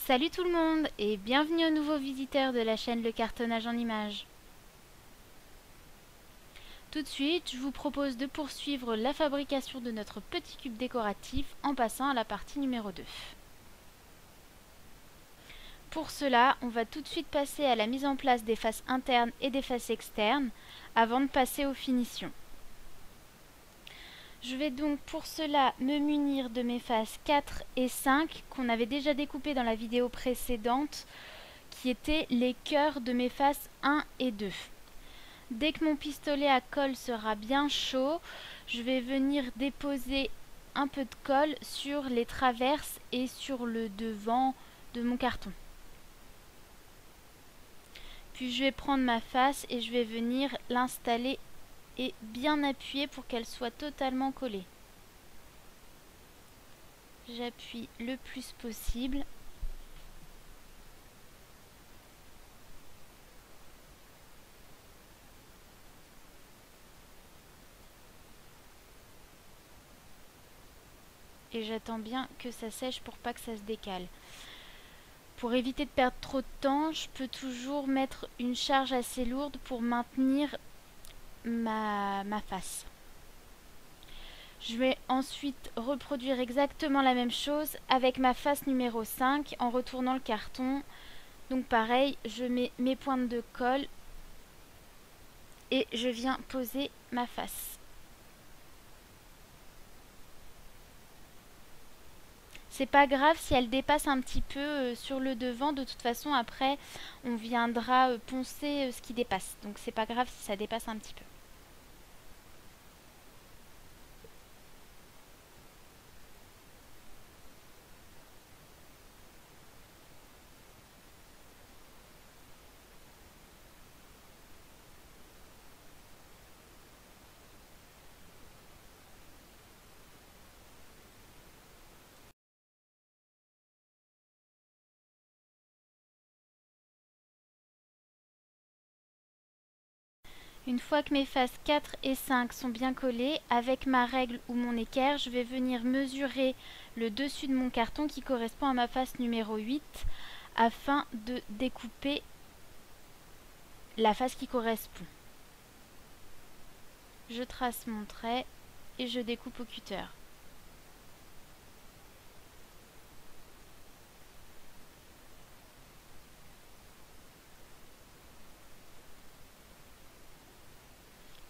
Salut tout le monde et bienvenue aux nouveaux visiteurs de la chaîne Le Cartonnage en Images. Tout de suite, je vous propose de poursuivre la fabrication de notre petit cube décoratif en passant à la partie numéro 2. Pour cela, on va tout de suite passer à la mise en place des faces internes et des faces externes avant de passer aux finitions. Je vais donc pour cela me munir de mes faces 4 et 5 qu'on avait déjà découpées dans la vidéo précédente, qui étaient les cœurs de mes faces 1 et 2. Dès que mon pistolet à colle sera bien chaud, je vais venir déposer un peu de colle sur les traverses et sur le devant de mon carton. Puis je vais prendre ma face et je vais venir l'installer et bien appuyer pour qu'elle soit totalement collée. J'appuie le plus possible. Et j'attends bien que ça sèche pour pas que ça se décale. Pour éviter de perdre trop de temps, je peux toujours mettre une charge assez lourde pour maintenir ma face. Je vais ensuite reproduire exactement la même chose avec ma face numéro 5 en retournant le carton. Donc pareil, je mets mes pointes de colle et je viens poser ma face. C'est pas grave si elle dépasse un petit peu sur le devant, de toute façon après on viendra poncer ce qui dépasse. Donc c'est pas grave si ça dépasse un petit peu. Une fois que mes faces 4 et 5 sont bien collées, avec ma règle ou mon équerre, je vais venir mesurer le dessus de mon carton qui correspond à ma face numéro 8 afin de découper la face qui correspond. Je trace mon trait et je découpe au cutter.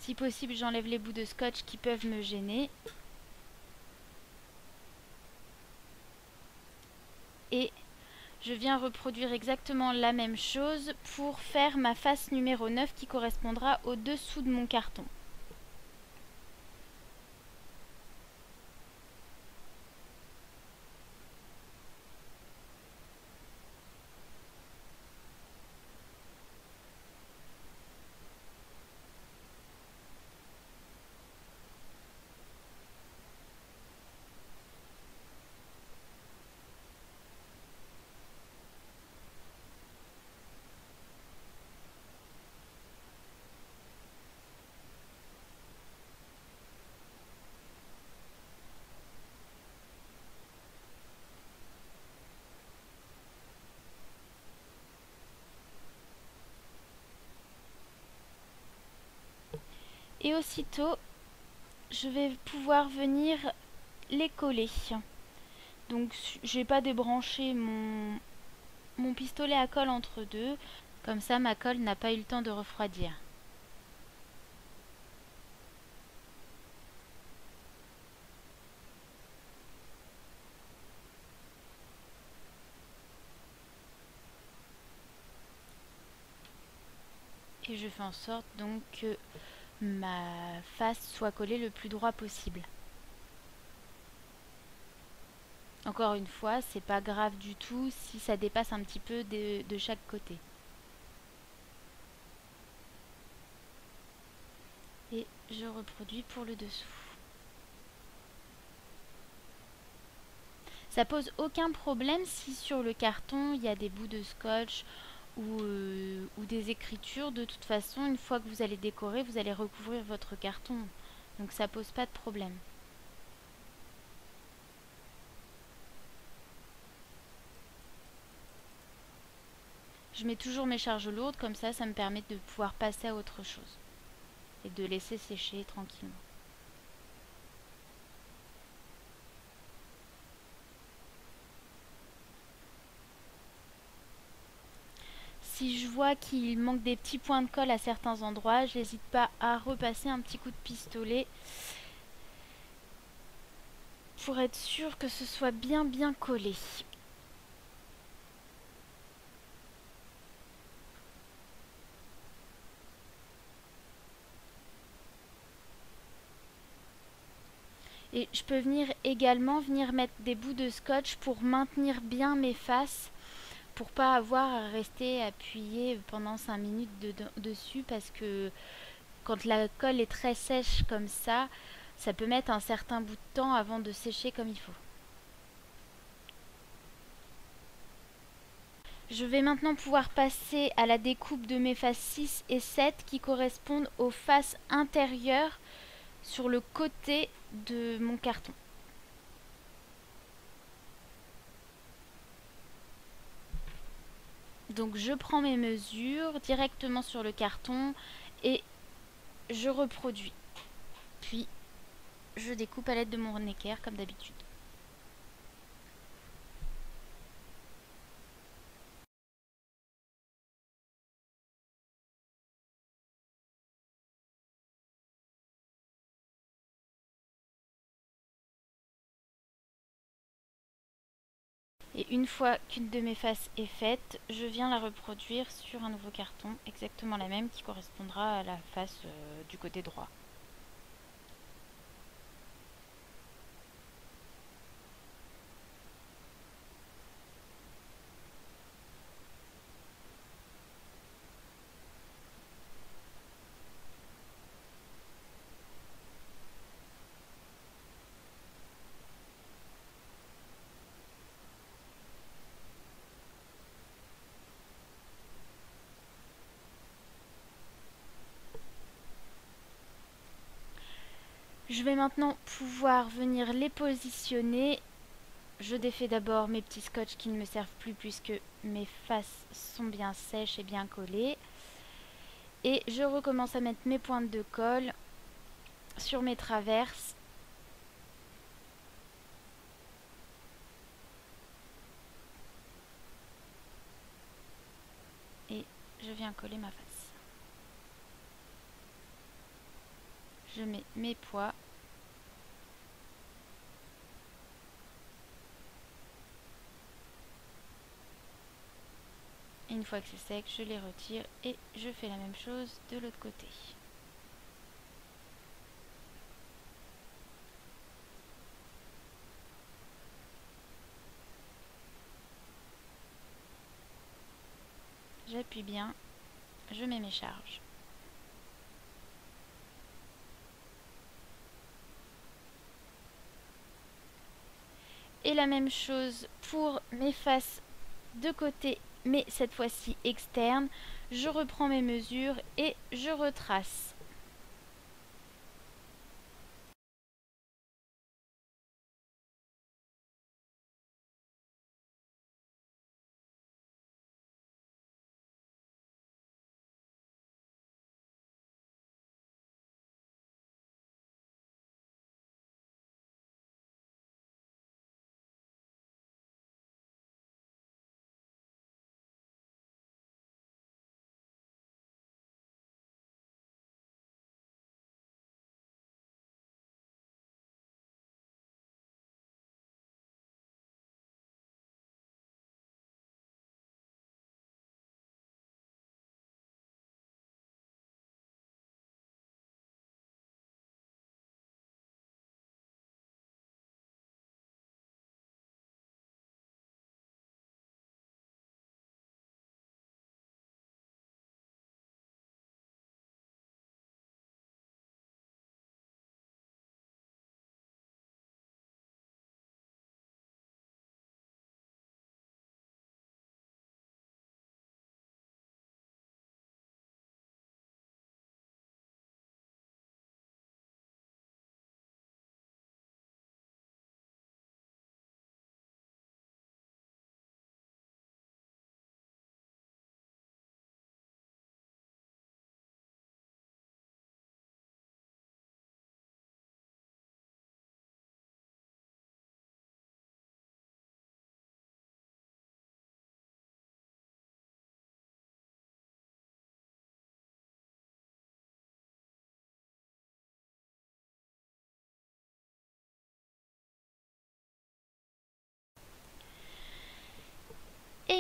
Si possible, j'enlève les bouts de scotch qui peuvent me gêner. Et je viens reproduire exactement la même chose pour faire ma face numéro 9 qui correspondra au-dessous de mon carton. Et aussitôt, je vais pouvoir venir les coller. Donc je vais pas débrancher mon pistolet à colle entre deux. Comme ça, ma colle n'a pas eu le temps de refroidir. Et je fais en sorte donc que ma face soit collée le plus droit possible. Encore une fois, c'est pas grave du tout si ça dépasse un petit peu de chaque côté. Et je reproduis pour le dessous. Ça pose aucun problème si sur le carton il y a des bouts de scotch ou des écritures. De toute façon, une fois que vous allez décorer, vous allez recouvrir votre carton. Donc ça pose pas de problème. Je mets toujours mes charges lourdes, comme ça me permet de pouvoir passer à autre chose et de laisser sécher tranquillement. Si je vois qu'il manque des petits points de colle à certains endroits, je n'hésite pas à repasser un petit coup de pistolet pour être sûr que ce soit bien collé. Et je peux également venir mettre des bouts de scotch pour maintenir bien mes faces, pour pas avoir à rester appuyé pendant 5 minutes dessus, parce que quand la colle est très sèche comme ça peut mettre un certain bout de temps avant de sécher comme il faut. Je vais maintenant pouvoir passer à la découpe de mes faces 6 et 7 qui correspondent aux faces intérieures sur le côté de mon carton. Donc je prends mes mesures directement sur le carton et je reproduis. Puis je découpe à l'aide de mon équerre comme d'habitude. Et une fois qu'une de mes faces est faite, je viens la reproduire sur un nouveau carton, exactement la même qui correspondra à la face du côté droit. Je vais maintenant pouvoir venir les positionner. Je défais d'abord mes petits scotch qui ne me servent plus puisque mes faces sont bien sèches et bien collées. Et je recommence à mettre mes pointes de colle sur mes traverses. Et je viens coller ma face. Je mets mes poids. Et une fois que c'est sec, je les retire et je fais la même chose de l'autre côté. J'appuie bien, je mets mes charges. Et la même chose pour mes faces de côté, mais cette fois-ci externe. Je reprends mes mesures et je retrace.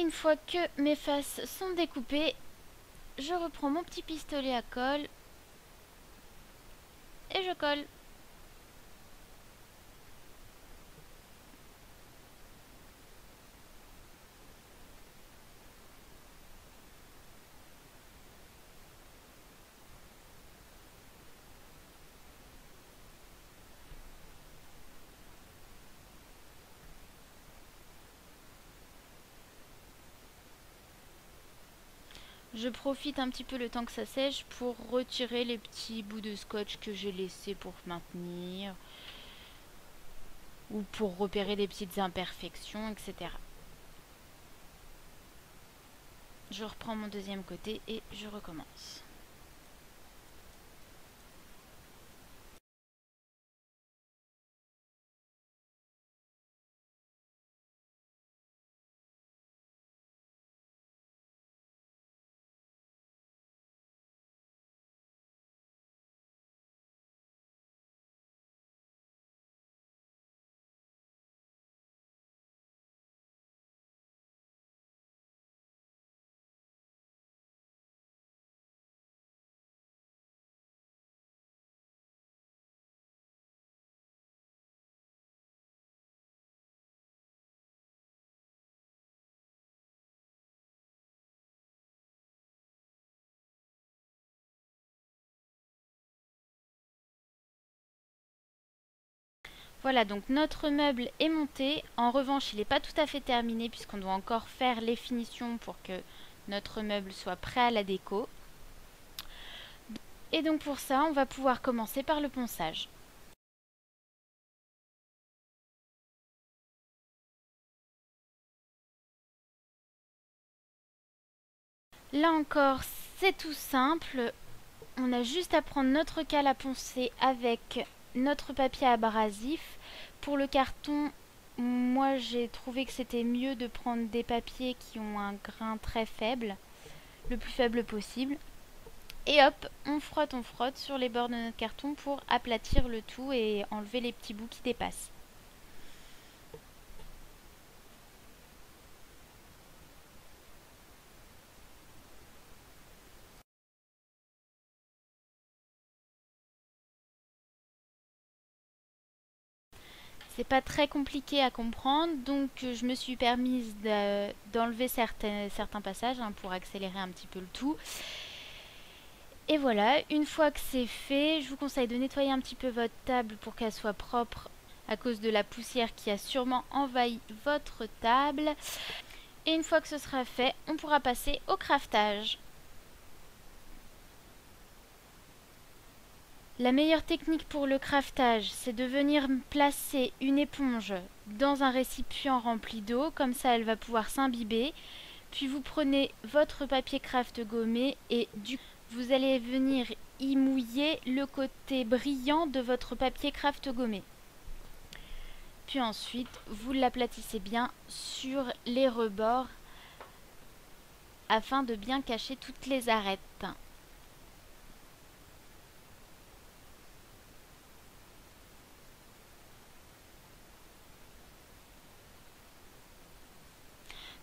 Et une fois que mes faces sont découpées, je reprends mon petit pistolet à colle et je colle. Je profite un petit peu le temps que ça sèche pour retirer les petits bouts de scotch que j'ai laissés pour maintenir ou pour repérer des petites imperfections, etc. Je reprends mon deuxième côté et je recommence. Voilà, donc notre meuble est monté. En revanche, il n'est pas tout à fait terminé puisqu'on doit encore faire les finitions pour que notre meuble soit prêt à la déco. Et donc pour ça, on va pouvoir commencer par le ponçage. Là encore, c'est tout simple. On a juste à prendre notre cale à poncer avec notre papier abrasif. Pour le carton, moi j'ai trouvé que c'était mieux de prendre des papiers qui ont un grain très faible, le plus faible possible. Et hop, on frotte sur les bords de notre carton pour aplatir le tout et enlever les petits bouts qui dépassent. C'est pas très compliqué à comprendre, donc je me suis permise d'enlever certains passages pour accélérer un petit peu le tout. Et voilà, une fois que c'est fait, je vous conseille de nettoyer un petit peu votre table pour qu'elle soit propre à cause de la poussière qui a sûrement envahi votre table. Et une fois que ce sera fait, on pourra passer au craftage. La meilleure technique pour le craftage, c'est de venir placer une éponge dans un récipient rempli d'eau, comme ça elle va pouvoir s'imbiber. Puis vous prenez votre papier craft gommé et vous allez venir y mouiller le côté brillant de votre papier craft gommé. Puis ensuite, vous l'aplatissez bien sur les rebords afin de bien cacher toutes les arêtes.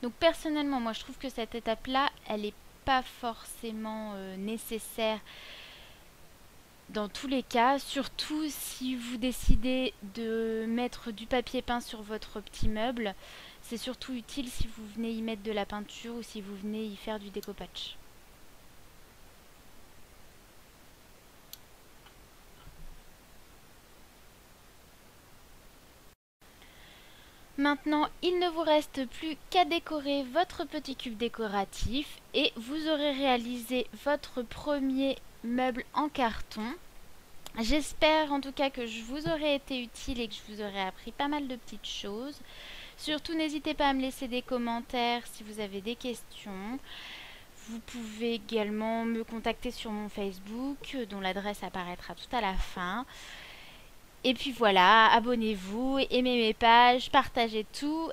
Donc personnellement, moi je trouve que cette étape-là, elle n'est pas forcément nécessaire dans tous les cas, surtout si vous décidez de mettre du papier peint sur votre petit meuble. C'est surtout utile si vous venez y mettre de la peinture ou si vous venez y faire du découpage. Maintenant, il ne vous reste plus qu'à décorer votre petit cube décoratif et vous aurez réalisé votre premier meuble en carton. J'espère en tout cas que je vous aurai été utile et que je vous aurai appris pas mal de petites choses. Surtout, n'hésitez pas à me laisser des commentaires si vous avez des questions. Vous pouvez également me contacter sur mon Facebook, dont l'adresse apparaîtra tout à la fin. Et puis voilà, abonnez-vous, aimez mes pages, partagez tout